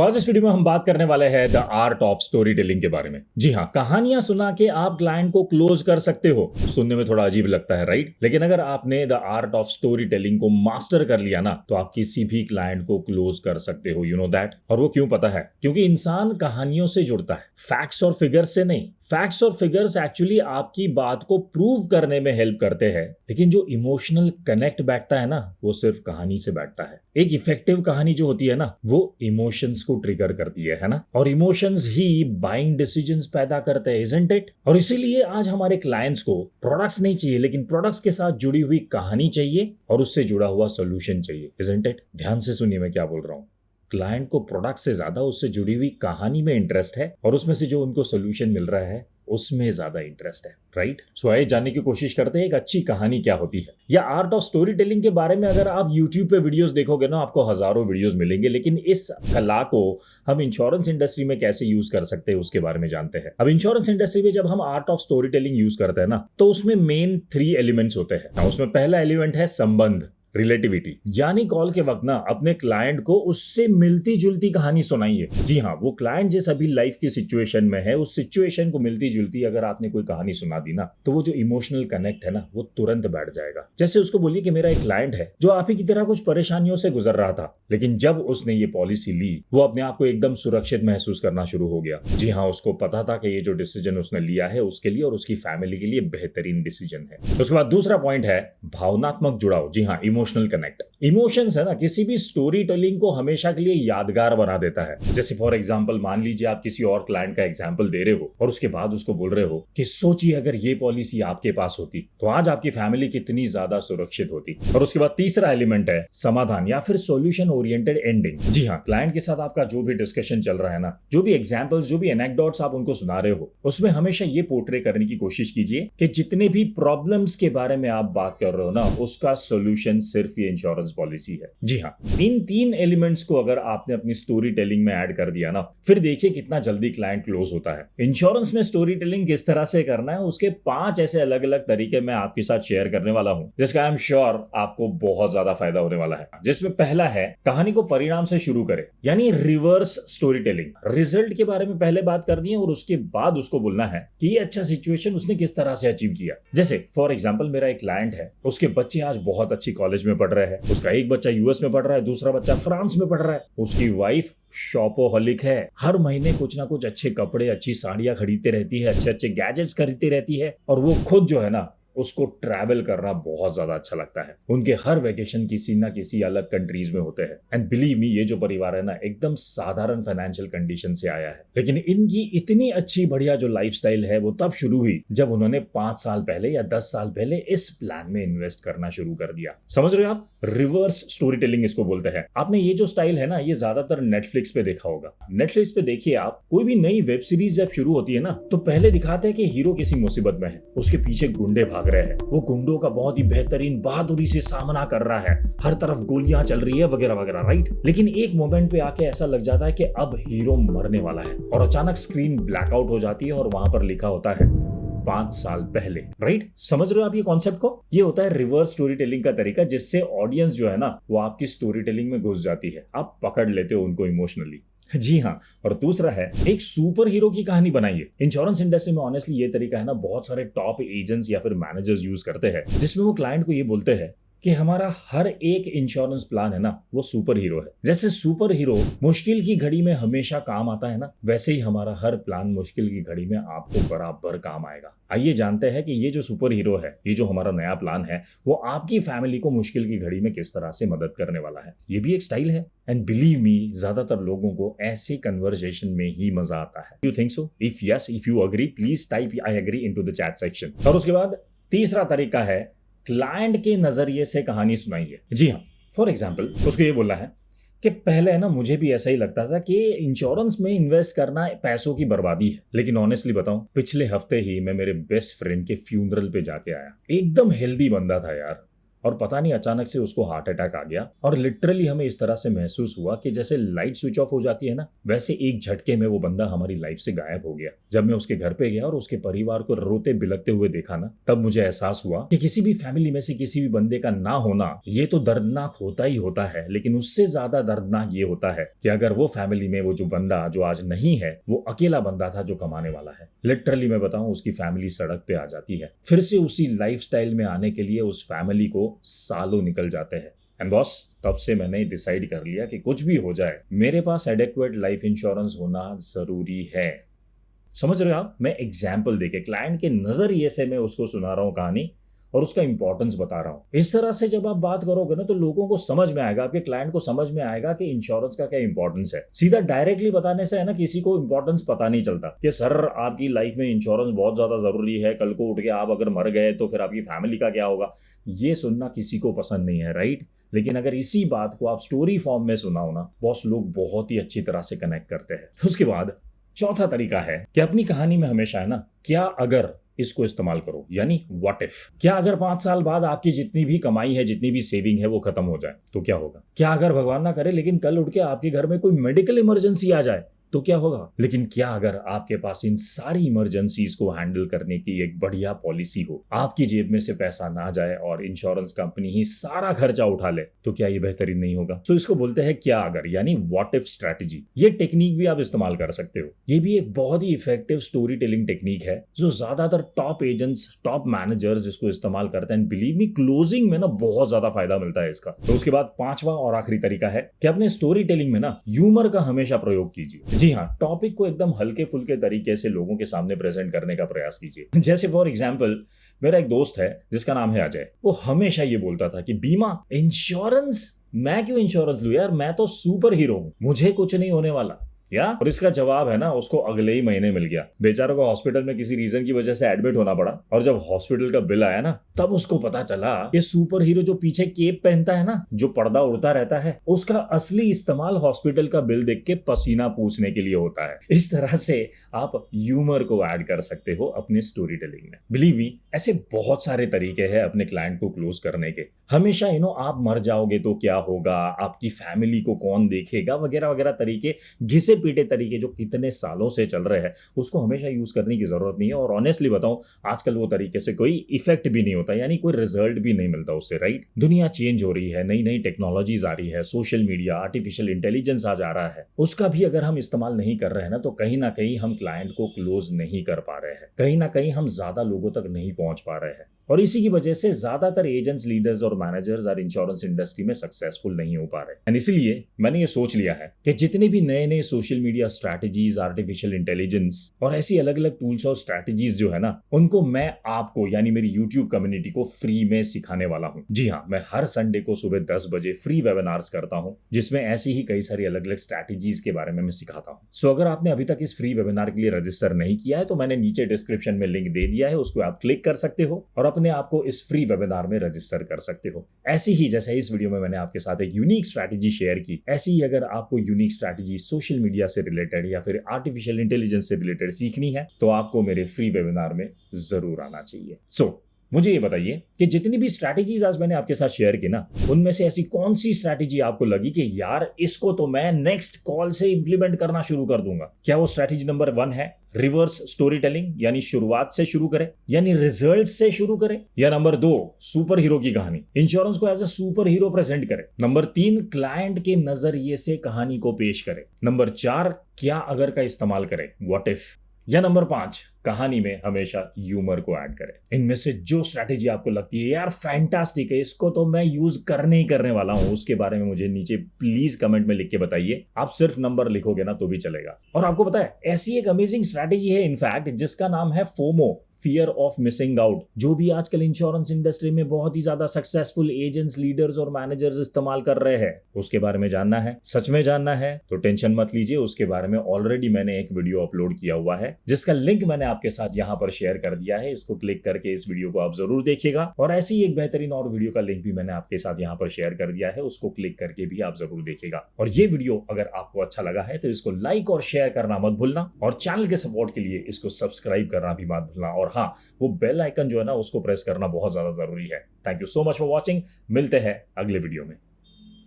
आज इस वीडियो में हम बात करने वाले हैं the art of story telling के बारे में। जी हाँ, कहानियां सुना के आप क्लाइंट को क्लोज कर सकते हो। सुनने में थोड़ा अजीब लगता है, राइट? लेकिन अगर आपने the art of story telling को मास्टर कर लिया ना, तो आप किसी भी क्लाइंट को क्लोज कर सकते हो। You know that. और वो क्यों पता है? क्योंकि इंसान कहानियों से जुड़ता है, फैक्ट्स और फिगर्स से नहीं। फैक्ट्स और फिगर्स एक्चुअली आपकी बात को प्रूव करने में हेल्प करते हैं, लेकिन जो इमोशनल कनेक्ट बैठता है ना, वो सिर्फ कहानी से बैठता है। एक इफेक्टिव कहानी जो होती है ना, वो इमोशंस को ट्रिगर करती है ना? और इमोशंस ही बाइंग डिसीजंस पैदा करते हैं, इजंट इट? और इसीलिए आज हमारे क्लाइंट्स को प्रोडक्ट्स नहीं चाहिए, लेकिन प्रोडक्ट्स के साथ जुड़ी हुई कहानी चाहिए और उससे जुड़ा हुआ सोल्यूशन चाहिए, इजंट इट? ध्यान से सुनिए मैं क्या बोल रहा हूँ। क्लाइंट को प्रोडक्ट से ज्यादा उससे जुड़ी हुई कहानी में इंटरेस्ट है, और उसमें से जो उनको सोल्यूशन मिल रहा है उसमें ज्यादा इंटरेस्ट है, राइट? सो आइए जानने की कोशिश करते हैं एक अच्छी कहानी क्या होती है, या आर्ट ऑफ स्टोरी टेलिंग के बारे में। अगर आप YouTube पे वीडियोस देखोगे ना, आपको हजारों वीडियोस मिलेंगे, लेकिन इस कला को हम इंश्योरेंस इंडस्ट्री में कैसे यूज कर सकते हैं उसके बारे में जानते हैं। अब इंश्योरेंस इंडस्ट्री में जब हम art of story telling use करते हैं ना, तो उसमें मेन 3 एलिमेंट्स होते हैं। उसमें पहला एलिमेंट है संबंध, रिलेटिविटी। यानी कॉल के वक्त ना अपने क्लाइंट को उससे मिलती जुलती कहानी सुनाइए। जी हाँ, वो क्लाइंट जिस अभी लाइफ की सिचुएशन में है, उस सिचुएशन को मिलती जुलती अगर आपने कोई कहानी सुना दी ना, तो वो जो इमोशनल कनेक्ट है ना, वो तुरंत बैठ जाएगा। जैसे उसको बोलिए कि मेरा एक क्लाइंट है जो आप ही की तरह कुछ परेशानियों से गुजर रहा था, लेकिन जब उसने ये पॉलिसी ली, वो अपने आप को एकदम सुरक्षित महसूस करना शुरू हो गया। जी हाँ, उसको पता था कि ये जो डिसीजन उसने लिया है उसके लिए और उसकी फैमिली के लिए बेहतरीन डिसीजन है। उसके बाद दूसरा पॉइंट है भावनात्मक जुड़ाव। जी हाँ, इमोशनल कनेक्ट। इमोशंस है ना, किसी भी स्टोरी टेलिंग को हमेशा के लिए यादगार बना देता है। जैसे फॉर एग्जांपल मान लीजिए आप किसी और क्लाइंट का एग्जांपल दे रहे हो और उसके बाद उसको बोल रहे हो कि सोचिए अगर ये पॉलिसी आपके पास होती तो आज आपकी फैमिली कितनी ज्यादा सुरक्षित होती। और उसके बाद तीसरा एलिमेंट है समाधान या फिर सॉल्यूशन ओरिएंटेड एंडिंग। जी हाँ, क्लाइंट के साथ आपका जो भी डिस्कशन चल रहा है ना, जो भी एग्जांपल्स, जो भी एनेक्डोट्स आप उनको सुना रहे हो, उसमें हमेशा ये पोर्ट्रे करने की कोशिश कीजिए कि जितने भी प्रॉब्लम्स के बारे में आप बात कर रहे हो ना, उसका सोल्यूशन सिर्फ ये इंश्योरेंस पॉलिसी है। जी हाँ, इन 3 एलिमेंट्स को अगर आपने अपनी स्टोरी टेलिंग में ऐड कर दिया ना, फिर देखिए कितना जल्दी क्लाइंट क्लोज होता है। इंश्योरेंस में स्टोरी टेलिंग किस तरह से करना है, उसके 5 ऐसे अलग अलग तरीके मैं आपके साथ शेयर करने वाला हूं, जिसका आई एम श्योर आपको बहुत ज्यादा फायदा होने वाला है। जिसमें पहला है कहानी को परिणाम से शुरू करें, यानी रिवर्स स्टोरी टेलिंग। रिजल्ट के बारे में पहले बात करनी है और उसके बाद उसको बोलना है कि ये अच्छा सिचुएशन उसने किस तरह से अचीव किया। जैसे फॉर एग्जाम्पल मेरा एक क्लाइंट है, उसके बच्चे आज बहुत अच्छी कॉलेज में पढ़ रहे हैं, उसका एक बच्चा यूएस में पढ़ रहा है, दूसरा बच्चा फ्रांस में पढ़ रहा है, उसकी वाइफ शॉपोहॉलिक है, हर महीने कुछ ना कुछ अच्छे कपड़े, अच्छी साड़ियां खरीदते रहती है, अच्छे अच्छे गैजेट्स खरीदती रहती है, और वो खुद जो है ना, उसको ट्रैवल करना बहुत ज्यादा अच्छा लगता है। उनके हर वेकेशन किसी ना किसी अलग कंट्रीज में होते हैं। एंड बिलीव मी, ये जो परिवार है ना, एकदम साधारण फाइनेंशियल कंडीशन से आया है, लेकिन इनकी इतनी अच्छी बढ़िया जो लाइफस्टाइल है वो तब शुरू हुई जब उन्होंने 5 साल पहले या 10 साल पहले इस प्लान में इन्वेस्ट करना शुरू कर दिया। समझ रहे हो आप? रिवर्स स्टोरी टेलिंग इसको बोलते हैं। आपने ये जो स्टाइल है ना, ये ज्यादातर नेटफ्लिक्स पे देखा होगा। नेटफ्लिक्स पे देखिए आप, कोई भी नई वेब सीरीज जब शुरू होती है ना, तो पहले दिखाते हैं कि हीरो किसी मुसीबत में है, उसके पीछे गुंडे भाग रहे हैं, वो गुंडों का बहुत ही बेहतरीन बहादुरी से सामना कर रहा है, हर तरफ गोलियां चल रही है वगैरह वगैरह, राइट? लेकिन एक मोमेंट पे आके ऐसा लग जाता है कि अब हीरो मरने वाला है, और अचानक स्क्रीन ब्लैकआउट हो जाती है और वहां पर लिखा होता है 5 साल पहले, राइट? समझ रहे हो आप ये कॉन्सेप्ट को? ये होता है रिवर्स स्टोरी टेलिंग का तरीका, जिससे ऑडियंस जो है ना, वो आपकी स्टोरी टेलिंग में घुस जाती है, आप पकड़ लेते हो उनको इमोशनली। जी हाँ, और दूसरा है एक सुपर हीरो की कहानी बनाइए। इंश्योरेंस इंडस्ट्री में ऑनेस्टली ये तरीका है ना, बहुत सारे टॉप एजेंट्स या फिर मैनेजर्स यूज करते हैं, जिसमें वो क्लाइंट को ये बोलते हैं कि हमारा हर एक इंश्योरेंस प्लान है ना, वो सुपर हीरो है। जैसे सुपर हीरो मुश्किल की घड़ी में हमेशा काम आता है ना, वैसे ही हमारा हर प्लान मुश्किल की घड़ी में आपको बराबर काम आएगा। आइए जानते हैं कि ये जो सुपर हीरो है, ये जो हमारा नया प्लान है, वो आपकी फैमिली को मुश्किल की घड़ी में किस तरह से मदद करने वाला है। ये भी एक स्टाइल है, एंड बिलीव मी, ज्यादातर लोगों को ऐसे कन्वर्सेशन में ही मजा आता है। You think so? If yes, if you agree, please type I agree into the chat section. और उसके बाद तीसरा तरीका है क्लाइंट के नजरिए से कहानी सुनाइए। जी हाँ, फॉर एग्जाम्पल उसको ये बोलना है कि पहले है ना, मुझे भी ऐसा ही लगता था कि इंश्योरेंस में इन्वेस्ट करना पैसों की बर्बादी है, लेकिन ऑनेस्टली बताऊं, पिछले हफ्ते ही मैं मेरे बेस्ट फ्रेंड के फ्यूनरल पे जाके आया। एकदम हेल्दी बंदा था यार, और पता नहीं अचानक से उसको हार्ट अटैक आ गया। और लिटरली हमें इस तरह से महसूस हुआ कि जैसे लाइट स्विच ऑफ हो जाती है ना, वैसे एक झटके में वो बंदा हमारी लाइफ से गायब हो गया। जब मैं उसके घर पे गया और उसके परिवार को रोते बिलखते हुए देखा ना, तब मुझे एहसास हुआ कि किसी भी फैमिली में से किसी भी बंदे का ना होना ये तो दर्दनाक होता ही होता है, लेकिन उससे ज्यादा दर्दनाक ये होता है कि अगर वो फैमिली में वो जो बंदा जो आज नहीं है, वो अकेला बंदा था जो कमाने वाला है। लिटरली मैं बताऊं, उसकी फैमिली सड़क पे आ जाती है। फिर से उसी लाइफस्टाइल में आने के लिए उस फैमिली को सालों निकल जाते हैं। एंड बॉस, तब से मैंने डिसाइड कर लिया कि कुछ भी हो जाए, मेरे पास एडेक्वेट लाइफ इंश्योरेंस होना जरूरी है। समझ रहे हो आप? मैं एग्जाम्पल देके क्लाइंट के नजरिए से मैं उसको सुना रहा हूं कहानी और उसका इंपॉर्टेंस बता रहा हूं। इस तरह से जब आप बात करोगे ना, तो लोगों को समझ में आएगा, आपके क्लाइंट को समझ में आएगा कि इंश्योरेंस का क्या इंपॉर्टेंस है। सीधा डायरेक्टली बताने से है ना, किसी को इंपॉर्टेंस पता नहीं चलता कि सर आपकी लाइफ में इंश्योरेंस बहुत ज्यादा जरूरी है, कल को उठ के आप अगर मर गए तो फिर आपकी फैमिली का क्या होगा। ये सुनना किसी को पसंद नहीं है, राइट? लेकिन अगर इसी बात को आप स्टोरी फॉर्म में सुनाओ ना बॉस, लोग बहुत ही अच्छी तरह से कनेक्ट करते हैं। उसके बाद चौथा तरीका है कि अपनी कहानी में हमेशा है ना, क्या अगर इसको इस्तेमाल करो, यानी व्हाट इफ। क्या अगर 5 साल बाद आपकी जितनी भी कमाई है, जितनी भी सेविंग है, वो खत्म हो जाए तो क्या होगा? क्या अगर भगवान ना करे लेकिन कल उठ के आपके घर में कोई मेडिकल इमरजेंसी आ जाए तो क्या होगा? लेकिन क्या अगर आपके पास इन सारी इमरजेंसीज को हैंडल करने की एक बढ़िया पॉलिसी हो, आपकी जेब में से पैसा ना जाए और इंश्योरेंस कंपनी ही सारा खर्चा उठा ले, तो क्या ये बेहतरीन नहीं होगा? तो इसको बोलते हैं क्या अगर, यानी व्हाट इफ स्ट्रैटेजी। ये टेक्निक भी आप इस्तेमाल कर सकते हो। ये भी एक बहुत ही इफेक्टिव स्टोरी टेलिंग टेक्निक है जो ज्यादातर टॉप एजेंट्स, टॉप मैनेजर्स इसको इस्तेमाल करते हैं। बिलीव मी, क्लोजिंग में ना बहुत ज्यादा फायदा मिलता है इसका। तो उसके बाद पांचवा और आखिरी तरीका है कि अपने स्टोरी टेलिंग में ना ह्यूमर का हमेशा प्रयोग कीजिए। जी हाँ, टॉपिक को एकदम हल्के फुल्के तरीके से लोगों के सामने प्रेजेंट करने का प्रयास कीजिए। जैसे फॉर एग्जांपल, मेरा एक दोस्त है जिसका नाम है अजय। वो हमेशा ये बोलता था कि बीमा, इंश्योरेंस, मैं क्यों इंश्योरेंस लूं यार, मैं तो सुपर हीरो हूं, मुझे कुछ नहीं होने वाला। या और इसका जवाब है ना, उसको अगले ही महीने मिल गया। बेचारे को हॉस्पिटल में किसी रीजन की वजह से एडमिट होना पड़ा और जब हॉस्पिटल का बिल आया ना, तब उसको पता चला ये सुपर हीरो जो पीछे केप पहनता है ना, जो पर्दा उड़ता रहता है, उसका असली इस्तेमाल हॉस्पिटल का बिल देख के पसीना पूछने के लिए होता है। इस तरह से आप ह्यूमर को ऐड कर सकते हो अपने स्टोरी टेलिंग में। बिलीव मी, ऐसे बहुत सारे तरीके हैं अपने क्लाइंट को क्लोज करने के। हमेशा आप मर जाओगे तो क्या होगा, आपकी फैमिली को कौन देखेगा, वगैरह वगैरह तरीके, घिसे पीटे तरीके जो कितने सालों से चल रहे हैं, उसको हमेशा यूज करने की जरूरत नहीं है। और ऑनेस्टली बताऊं, आजकल वो तरीके से कोई इफेक्ट भी नहीं होता, यानी कोई रिजल्ट भी नहीं मिलता उससे, राइट? दुनिया चेंज हो रही है, नई नई टेक्नोलॉजीज आ रही है, सोशल मीडिया, आर्टिफिशियल इंटेलिजेंस आ जा रहा है, उसका भी अगर हम इस्तेमाल नहीं कर रहे हैं ना, तो कहीं ना कहीं हम क्लाइंट को क्लोज नहीं कर पा रहे हैं, कहीं ना कहीं हम ज्यादा लोगों तक नहीं पहुंच पा रहे हैं। और इसी की वजह से ज्यादातर एजेंट्स, लीडर्स और मैनेजर्स और इंश्योरेंस इंडस्ट्री में सक्सेसफुल नहीं हो पा रहे। एंड इसीलिए मैंने ये सोच लिया है कि जितने भी नए नए social media strategies, artificial intelligence और ऐसी अलग अलग टूल्स और स्ट्रैटेजीज जो है ना, उनको मैं आपको यानी मेरी यूट्यूब कम्युनिटी को फ्री में सिखाने वाला हूं। जी हाँ, मैं हर संडे को सुबह 10 बजे फ्री वेबिनार्स करता हूं, जिसमें ऐसी ही कई सारी अलग अलग स्ट्रैटेजीज के बारे में मैं सिखाता हूं। सो अगर आपने अभी तक इस फ्री वेबिनार के लिए रजिस्टर नहीं किया है, तो मैंने नीचे डिस्क्रिप्शन में लिंक दे दिया है, उसको आप क्लिक कर सकते हो और अपने आप को इस फ्री वेबिनार में रजिस्टर कर सकते हो। ऐसी ही जैसे इस वीडियो में मैंने आपके साथ एक यूनिक स्ट्रैटेजी शेयर की, ऐसी ही अगर आपको यूनिक स्ट्रैटेजी सोशल मीडिया से रिलेटेड या फिर आर्टिफिशियल इंटेलिजेंस से रिलेटेड सीखनी है, तो आपको मेरे फ्री वेबिनार में जरूर आना चाहिए। मुझे ये बताइए कि जितनी भी स्ट्रैटेजीज आज मैंने आपके साथ शेयर की ना, उनमें से ऐसी कौन सी स्ट्रैटेजी आपको लगी कि यार इसको तो मैं नेक्स्ट कॉल से इंप्लीमेंट करना शुरू कर दूंगा? क्या वो स्ट्रैटेजी नंबर 1 है रिवर्स स्टोरी टेलिंग, यानी शुरुआत से शुरू करें, यानी रिजल्ट से शुरू करें? या नंबर 2 सुपर हीरो की कहानी, इंश्योरेंस को as a superhero present करें? नंबर 3 क्लाइंट के नजरिए से कहानी को पेश करें? नंबर 4 क्या अगर का इस्तेमाल करें, व्हाट इफ? या नंबर 5 कहानी में हमेशा ह्यूमर को ऐड करें? इनमें से जो स्ट्रैटेजी आपको लगती है यार फैंटास्टिक है, इसको तो मैं यूज करने ही करने वाला हूं, उसके बारे में मुझे नीचे प्लीज कमेंट में लिख के बताइए। आप सिर्फ नंबर लिखोगे ना तो भी चलेगा। और आपको पता है, ऐसी एक अमेजिंग स्ट्रैटेजी है इनफैक्ट, जिसका नाम है FOMO, fear of missing out, जो भी आजकल इंश्योरेंस इंडस्ट्री में बहुत ही ज्यादा सक्सेसफुल एजेंट्स, लीडर्स और मैनेजर्स इस्तेमाल कर रहे हैं। उसके बारे में जानना है, सच में जानना है, तो टेंशन मत लीजिए, उसके बारे में ऑलरेडी मैंने एक वीडियो अपलोड किया हुआ है, जिसका लिंक मैंने आपके साथ यहाँ पर शेयर कर दिया है, इसको क्लिक करके इस वीडियो को आप जरूर देखिएगा। और ऐसी एक बेहतरीन और वीडियो का लिंक भी मैंने आपके साथ यहाँ पर शेयर कर दिया है, उसको क्लिक करके भी आप जरूर देखिएगा। और ये वीडियो अगर आपको अच्छा लगा है तो इसको लाइक और शेयर करना मत भूलना, और चैनल के सपोर्ट के लिए इसको सब्सक्राइब करना भी मत भूलना। और हाँ, वो बेल आइकन जो है ना उसको प्रेस करना बहुत ज्यादा जरूरी है। Thank you so much for watching. मिलते हैं अगले वीडियो में।